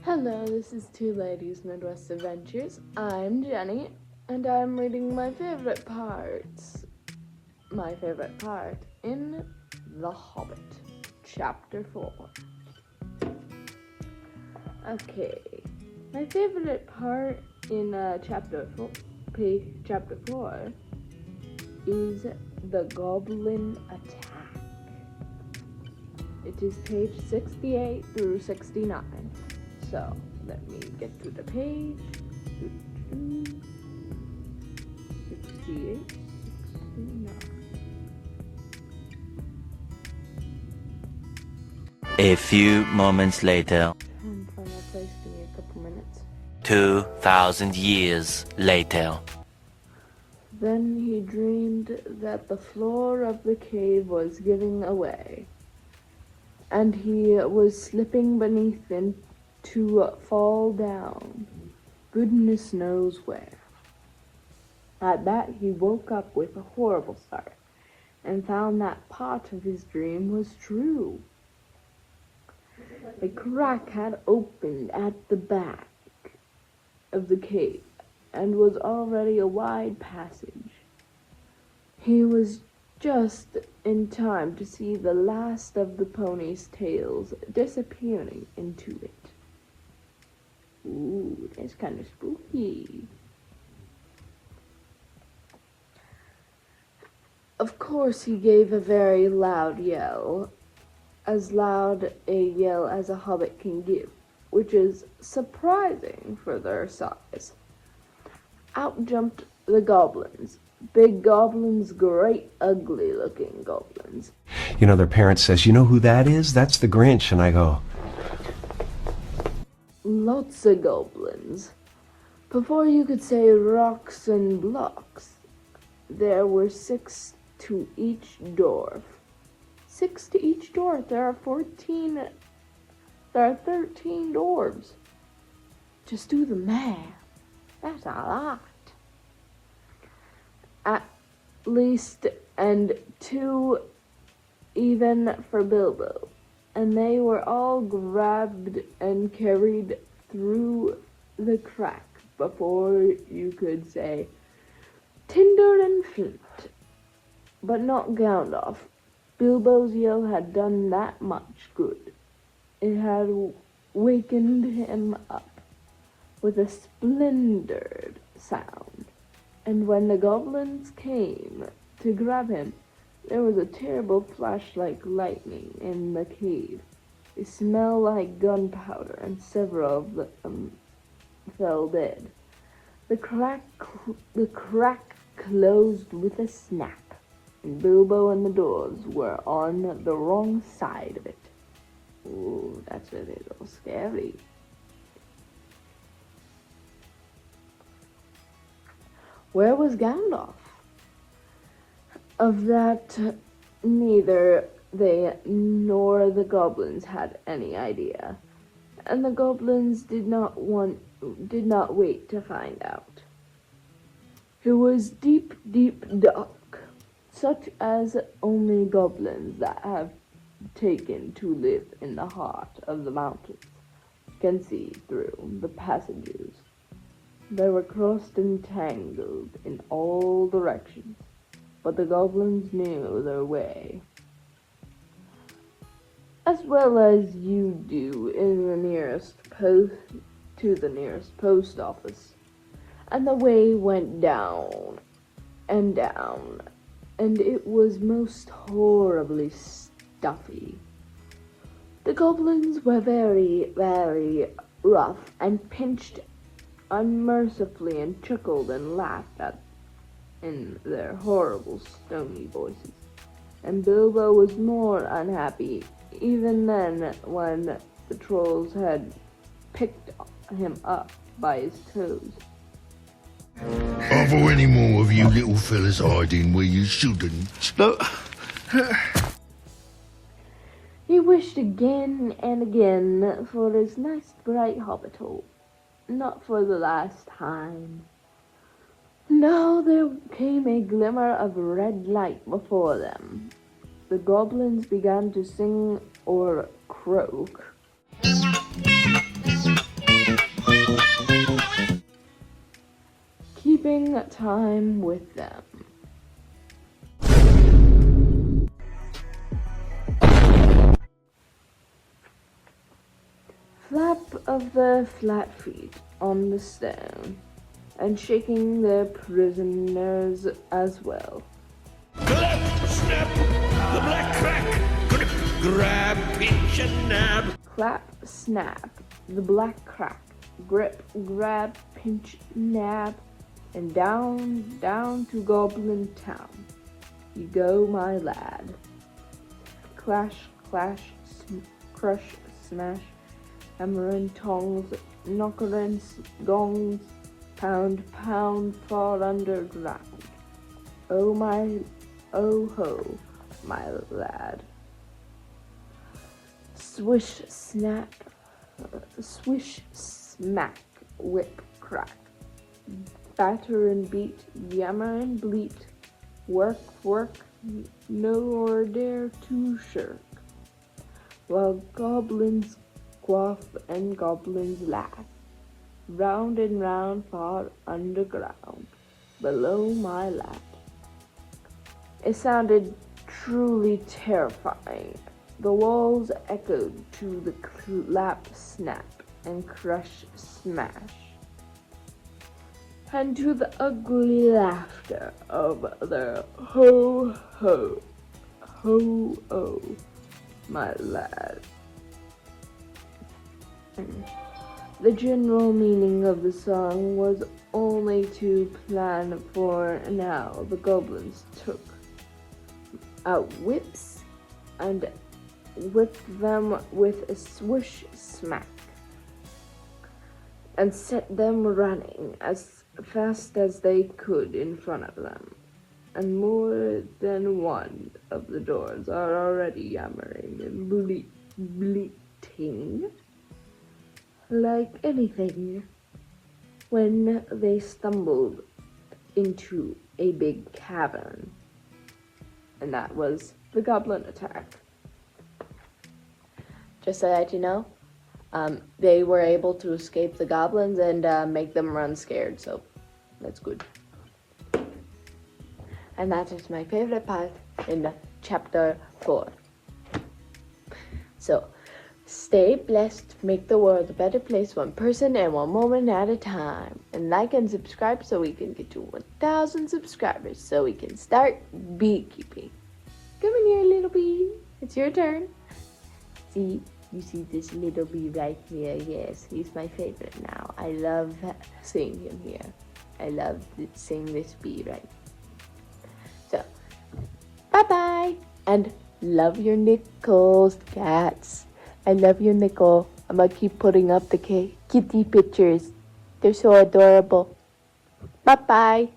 Hello, this is Two Ladies Midwest Adventures. I'm Jenny, and I'm reading my favorite part in The Hobbit, Chapter 4. Okay, my favorite part in Chapter 4 is the Goblin Attack. It is page 68 through 69. So, let me get to the page. 68, 69. A few moments later. Find my place, give me a couple minutes. 2,000 years later. Then he dreamed that the floor of the cave was giving away, and he was slipping beneath it to fall down, goodness knows where. At that he woke up with a horrible start, and found that part of his dream was true. A crack had opened at the back of the cave, and was already a wide passage. He was just in time to see the last of the ponies' tails disappearing into it. Ooh, that's kind of spooky. Of course, he gave a very loud yell as a hobbit can give, which is surprising for their size. Out jumped the goblins. Big goblins, great ugly-looking goblins. You know, their parent says, "You know who that is? That's the Grinch." And I go, Lots of goblins. Before you could say rocks and blocks, there were 6 to each dwarf. 6 to each dwarf. There are 13 dwarves. Just do the math. That's a lot. At least, and 2 even for Bilbo. And they were all grabbed and carried through the crack before you could say tinder and flint. But not Gandalf. Bilbo's yell had done that much good. It had wakened him up with a splendid sound. And when the goblins came to grab him, there was a terrible flash like lightning in the cave, a smell like gunpowder, and several of them fell dead. The crack closed with a snap, and Bilbo and the dwarves were on the wrong side of it. Ooh, that's a little scary. Where was Gandalf? Of that, neither they nor the goblins had any idea, and the goblins did not wait to find out. It was deep, deep dark, such as only goblins that have taken to live in the heart of the mountains can see through the passages. They were crossed and tangled in all directions, but the goblins knew their way, as well as you do in the nearest post office. And the way went down, and it was most horribly stuffy. The goblins were very, very rough, and pinched unmercifully, and chuckled and laughed in their horrible stony voices. And Bilbo was more unhappy even then when the trolls had picked him up by his toes. Are there any more of you little fellas hiding where you shouldn't? "No." He wished again and again for his nice bright hobbit hole, not for the last time. Now there came a glimmer of red light before them, the goblins began to sing or croak. Keeping time with them. Flap of their flat feet on the stone, and shaking their prisoners as well. Clap, snap, the black crack, grip, grab, pinch and nab. Clap, snap, the black crack, grip, grab, pinch, nab, and down to Goblin Town. You go, my lad. Clash, clash, crush, smash, hammer and tongs, knocker and gongs, pound, pound, fall underground. Oh ho, my lad. Swish, snap, swish, smack, whip, crack. Batter and beat, yammer and bleat. Work, nor dare to shirk. While goblins quaff and goblins laugh. Round and round, far underground, below my lap. It sounded truly terrifying. The walls echoed to the clap, snap, and crush, smash, and to the ugly laughter of the ho, my lad. The general meaning of the song was only to plan for now. The goblins took out whips and whipped them with a swish smack and set them running as fast as they could in front of them. And more than one of the doors are already yammering and bleating like anything when they stumbled into a big cavern. And that was the goblin attack. Just to let you know, they were able to escape the goblins and make them run scared, so that's good. And that is my favorite part in chapter 4. So, stay blessed, make the world a better place, one person and one moment at a time. And like and subscribe so we can get to 1,000 subscribers so we can start beekeeping. Come in here, little bee. It's your turn. See, you see this little bee right here? Yes, he's my favorite now. I love seeing him here. I love seeing this bee right. So, bye-bye. And love your Nicole's cats. I love you, Nicole. I'm gonna keep putting up the kitty pictures. They're so adorable. Bye-bye.